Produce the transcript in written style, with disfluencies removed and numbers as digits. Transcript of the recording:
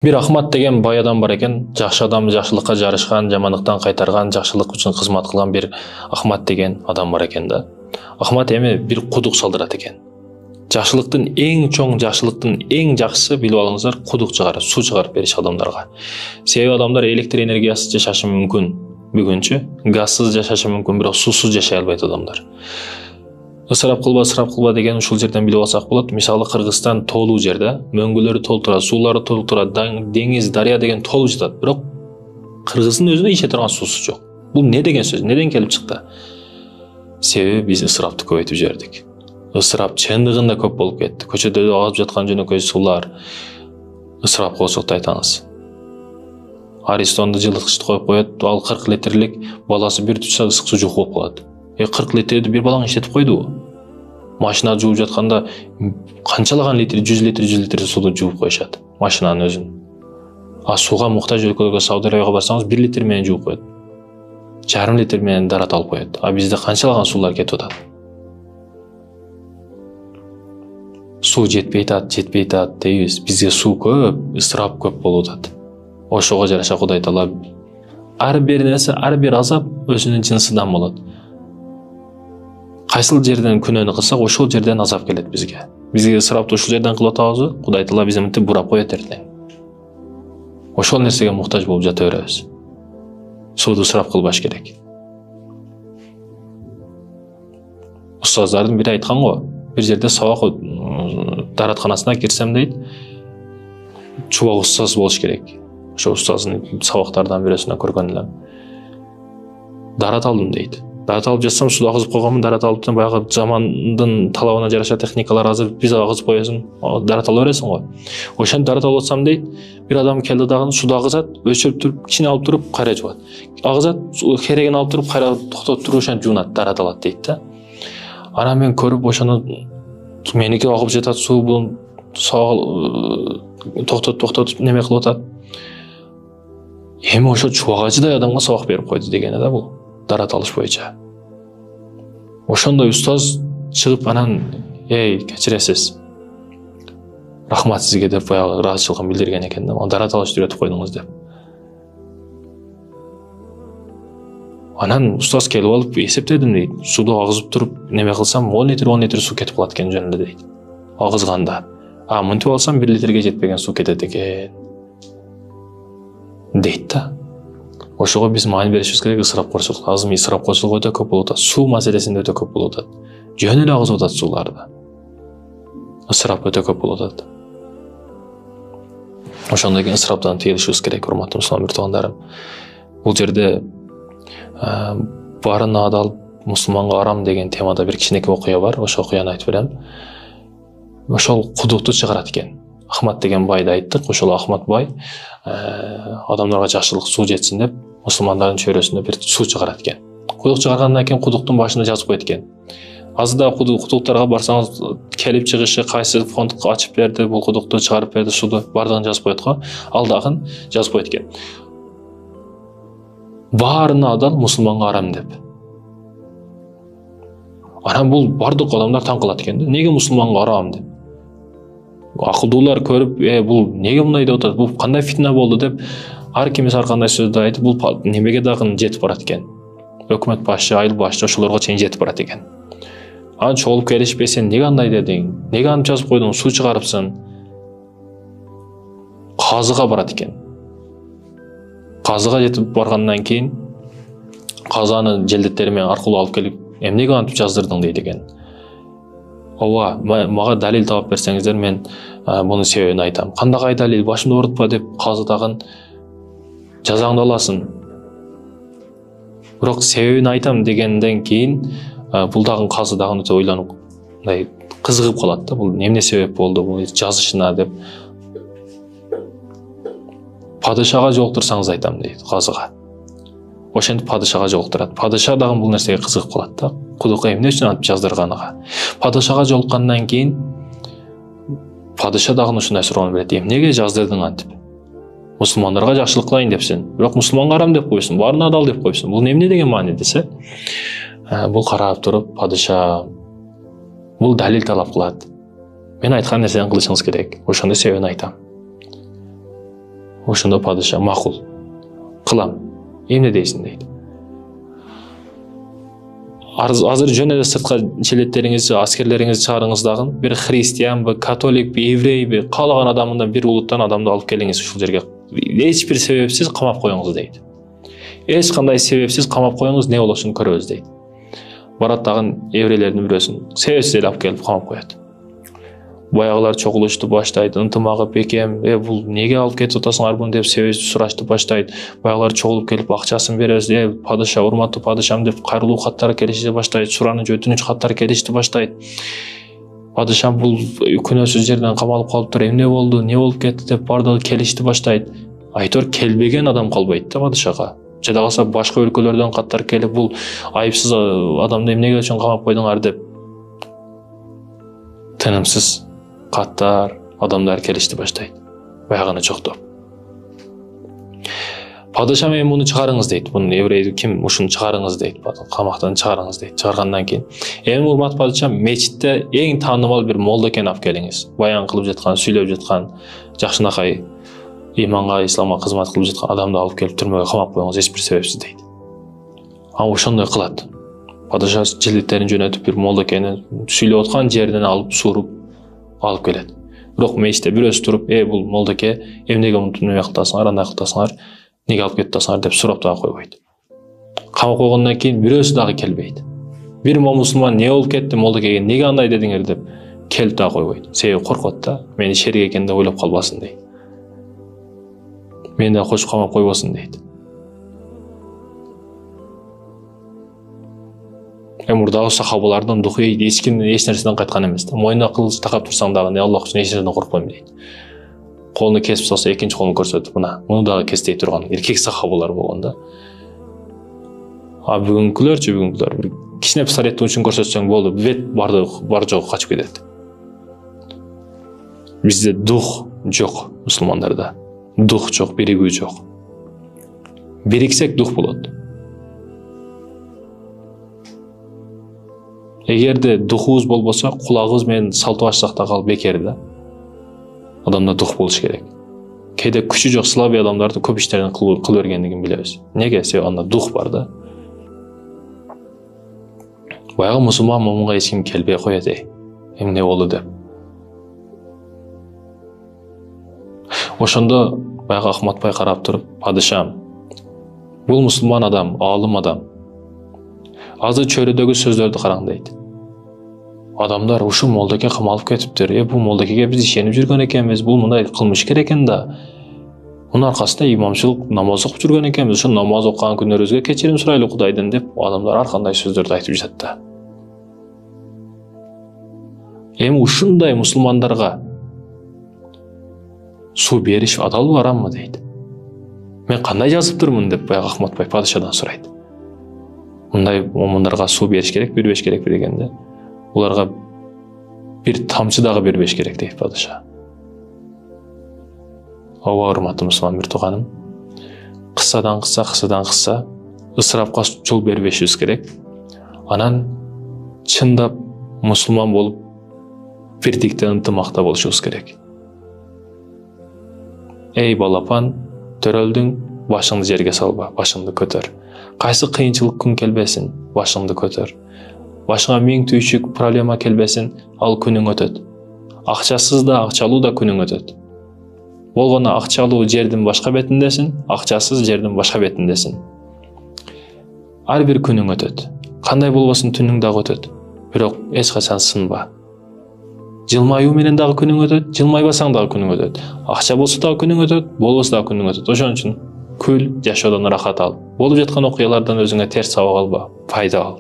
Бир Ахмат деген бай адам бар экен. Жакшы адам, жакшылыкка жарышкан, жамандыктан кайтарган, жакшылык үчүн кызмат кылган бир Ахмат деген адам бар экен да. Ахмат эми бир кудук салдырат экен. Жакшылыктын эң чоң, жакшылыктын эң жакшысы билип алыңыздар, кудук чыгарып, суу чыгарып бериш адамдарга. Себеби адамдар электр энергиясыз жашашы мүмкүн бүгүнчү, газсыз жашашы мүмкүн, бирок суусуз жашай албайт адамдар. Ысырап кылба деген ушул жерден билип алсак болот. Мисалы Кыргызстан тоолуу жерде, мөңгүлөрү толуп турат, суулары толуп турат, деңиз, дарыя деген толуп жатат. Бирок Кыргыздын өзүнө иче турган суусу жок. Бул не деген сөз? Неден келип чыкты? Себеби биз ысырапты көбөйтүп жибердик. Ысырап чындыгында көп болуп кетти. Көчөдө агып жаткан жөнөкөй суулар ысырап болсок да айтаңыз. Аристонду жылыткычты коюп коет, ал 40 литрлик баласы бир тутса ысык суу жууп болуп калат. 40 литрди бир балаң иштетип койдубу? Машина жууп жатканда канчалаган литр, 100 литр сууну жууп коюшат машинанын өзүн. А сууга муктаж өлкөгө, Сауд Арабияга барсаңыз 1 литр менен жууп коет. Жарым литр менен дарат алып коет. А бизде канчалаган суулар кетип атат? Суу жетпей атат дейбиз. Бизге суу көп, ысырап көп болуп атат. Ошого жараша Кудай Таала ар бир нерсе, ар бир азап өзүнүн жынсынан болот. Кайсыл жерден күнөөнү кылсак, ошол жерден азап келет бизге. Бизге ысырапты ушул жерден кылып атабызбы? Кудай Таала бизди мынтип бурап коет эртең. Ошол нерсеге муктаж болуп жата беребиз. Сууду ысырап кылбаш керек. Устаздардын бири айткан го, бир жерде сабак даратканасына кирсем дейт, чубак устаз болуш керек. Ошо устаздын сабактарынан бирөөсүнөн көргөн элем. Дарат алдым дейт. Дарат алып жатсам, суда агызып койгонмун, дарат алып баягы замандын талабына жараша техникалар азыр, биз агызып коесуң, дарат ала бересиң го. Ошентип дарат алып атсам дейт, бир адам келди дагы суда агызат, өчүрүп туруп, кичине алып туруп, кайра жуат. Агызат, керегин алып туруп, кайра токтотуп туруп ошентип жуунат, дарат алат дейт да. Анан мен көрүп ошону, меники агып жатат суу, бул токтотуп неме кылып атат. Эми ошо чубагачыдай адамга сабак берип койду дегени да бул. Дарат алыш боюнча. Ошондой устаз чыгып анан, кечиресиз. Рахмат сизге деп баягы ыраазычылыгын билдирген экен да, дарат алышты үйрөтүп койдуңуз деп. Анан устаз келип алып эсептедим дейт. Суду агызып туруп, неме кылсам 10 литр суу кетип калат экен жөнүндө дейт. Агызганда. Мынтип алсам 1 литрге жетпеген суу кетет экен. Дейт да. Ошого биз маани беришибиз керек, ысырапкорчулук. Азыр ысырапкорчулук өтө көп болуп атат. Суу маселесинде өтө көп болуп атат. Жөн эле агызып атат сууларды. Ысырап өтө көп болуп атат. Ошондон кийин ысыраптан тыйылышыбыз керек, урматтуу мусулман туугандарым. Бул жерде баарына адал, мусулманга арам деген темада бир кичинекей окуя бар. Ошол окуяны айтып берем. Ошол кудукту чыгарат экен. Ахмат деген байды айттык. Ошол Ахмат бай адамдарга жакшылык суу жетсин деп, мусулмандардын чөйрөсүндө бир суу чыгарат экен. Кудук чыгаргандан кийин кудуктун башына жазып коет экен. Азыр да кудуктарга барсаңыз, келип чыгышы, кайсы фонд ачып берди, бул кудукту чыгарып берди, сууду бардыгын жазып коет го. Ал дагы жазып коет экен. Баарына адал, мусулманга арам деп. Анан бул бардык адамдар таң калат экен да. Неге мусулманга арам деп? Акылдуулар көрүп, бул неге мындай деп атат? Бул кандай фитна болду деп, ар кимис ар кандай сөздү айтып, бул немеге дагы жетип барат экен. Өкмөт башчы, айыл башчы ошолорго чейин жетип барат экен. Анан чогулуп келишпей, сен неге андай дедиң? Неге антип жазып койдуң? Суу чыгарыпсың? Казыга барат экен. Казыга жетип баргандан кийин казаны желдеттери менен аркылуу алып келип, эмнеге антип жаздырдың дейт экен. Мага далил таап берсеңиздер, мен мунун себебин айтам. Кандагай далил? Башымды оорутпа деп казы дагы жазаңды аласың. Бирок себебин айтам дегенден кийин бул дагы казы дагы өтө ойлонуп, мындай кызыгып калат да. Бул эмне себеп болду бул жазышына деп. Падышага жолуктурсаңыз айтам дейт казыга. Ошентип падышага жолуктурат. Падыша дагы бул нерсеге кызыгып калат да. Кудукка эмне үчүн антип жаздырганыга. Падышага жолуккандан кийин падыша дагы ушундай суроону берет. Эмнеге жаздырдың антип? Мусулмандарга жакшылык кылайын депсиң, бирок мусулманга арам деп койсуң, баарына адал деп койсуң. Бул эмне деген маани десе? Бул карап туруп падыша бул далил талап кылат. Мен айткан нерсени кылышыңыз керек. Ошондой себебин айтам. Ошондо падыша макул, кылам, эмне дейсиң дейт. Азыр жөн эле сыртка челеттериңизди, аскерлериңизди чыгарыңыз дагы, бир христианбы, католикпи, еврейби, каалаган адамдан бир улуттан адамды алып келиңиз ушул жерге. Эч бир себепсиз камап коюңуз дейт. Эч кандай себепсиз камап коюңуз, не болошун көрөбүз дейт. Барат дагы еврейлердин бирөөсүн себепсиз эле алып келип камап коет. Баягылар чогулушту баштайт, ынтымагы бекем, бул неге алып кетип атасыңар буну деп себеп сурашты баштайт. Баягылар чогулуп келип акчасын беребиз, падыша, урматтуу падышам деп кайрылуу каттар келишти баштайт, сураныч өтүнүч каттар келишти баштайт. Падышам бул күнөөсүз жерден камалып калыптыр, эмне болду, не болуп кетти деп бардыгы келишти баштайт. Айтор келбеген адам калбайт да падышага. Жада калса башка өлкөлөрдөн каттар келип, бул айыпсыз адамды эмнеге үчүн камап койдуңар деп тынымсыз каттар адамдар келишти баштайт. Баягыны чоктоп. Падышам эми муну чыгарыңыз дейт. Буну еврейди ким ушуну чыгарыңыз дейт. Камактан чыгарыңыз дейт. Чыгаргандан кийин эми урмат падышам мечитте эң таанымал бир молда экен алып келиңиз. Баян кылып жаткан, сүйлөп жаткан, жакшынакай иманга, исламга кызмат кылып жаткан адамды алып келип түрмөгө камап коюңуз эч бир себепсиз дейт. Ошондой кылат. Падыша жилеттерин жөнөтүп бир молда экенин сүйлөп аткан жерден алып суруп алып келет. Бирок мечитте бирөөсү туруп, бул молдоке эмнеге мынтип кыласыңар, андай кыласыңар, неге алып кетип атасыңар деп сурап дагы койбойт. Камап койгондон кийин бирөөсү дагы келбейт. Бир мусулман не болуп кетти, молдокеге неге андай дедиңер деп келип дагы койбойт. Себеби коркот да, мени шерик экен деп ойлоп калбасын дейт. Мени да кошуп камап койбосун дейт. Мурдагы сахабалардын духу эч нерседен кайткан эмес да. Мойнуна кылыч такап турсаң дагы не Аллах үчүн эч нерседен коркпойм дейт. Колуну кесип салса экинчи колун көрсөтүп, муну дагы кестей турган эркек сахабалар болгон да. Бүгүнкүлөр кичине пистолеттин учун көрсөтсөң болду, бет бар жогу качып кетет. Бизде дух жок, мусулмандарда. Дух жок, биригүү жок. Бириксек дух болот. Эгерде духубуз болбосо, кулагыбыз менен салтып ачсак да калып бекер да. Адамда дух болуш керек. Кээде күчү жок слабый адамдарды көп иштерин кылып бергендигин билебиз. Неге? Себеби анда дух бар да. Баягы мусулман момунга эч ким келбей коет, эмне болду деп. Ошондо баягы Ахматбай карап туруп, падышам, бул мусулман адам, аалым адам. Азыр чөйрөдөгү сөздөрдү караң дейт. Адамдар ушул молдоке камалып кетиптир. Бул молдокеге биз ишенип жүргөн экенбиз. Бул мындай кылмыш керек экен да. Мунун аркасында имамчылык, намаз окуп жүргөн экенбиз. Ошо намаз окуган күнөрүбүзгө кечирим сурайлы Кудайдан деп адамдар ар кандай сөздөрдү айтып жатат да. Эми ушундай мусулмандарга суу бериш адалбы, арамбы дейт. Мен кандай жазыптырмын деп баягы Ахматбай падышадан сурайт. Мындай момундарга суу бериш керек, бербеш керек дегенде, уларга бир тамчы дагы бербеш керек дейт падыша. Ооба, урматтуу мусулман бир тууганым, кыссадан кысса, ысырапка жол бербешибиз керек. Анан чындап мусулман болуп, бирдикте ынтымакта болушубуз керек. Эй балапан, төрөлдүң, башыңды жерге салба, башыңды көтөр. Кайсы кыйынчылык күн келбесин, башыңды көтөр. Башыңа 1000 түйшүк проблема келбесин, ал күнүң өтөт. Акчасыз да, акчалуу да күнүң өтөт. Болгону акчалуу жердин башка бетиндесин, акчасыз жердин башка бетиндесин. Ар бир күнүң өтөт. Кандай болбосун түнүң дагы өтөт. Бирок эч качан сынба. Жылмаюу менен дагы күнүң өтөт, жылмайбасаң дагы күнүң өтөт. Акча болсо дагы күнүң өтөт, болбосо дагы күнүң өтөт. Ошон үчүн күл, жашоодон ырахат ал. Болуп жаткан окуялардан өзүңө терс сабак алба, пайда ал.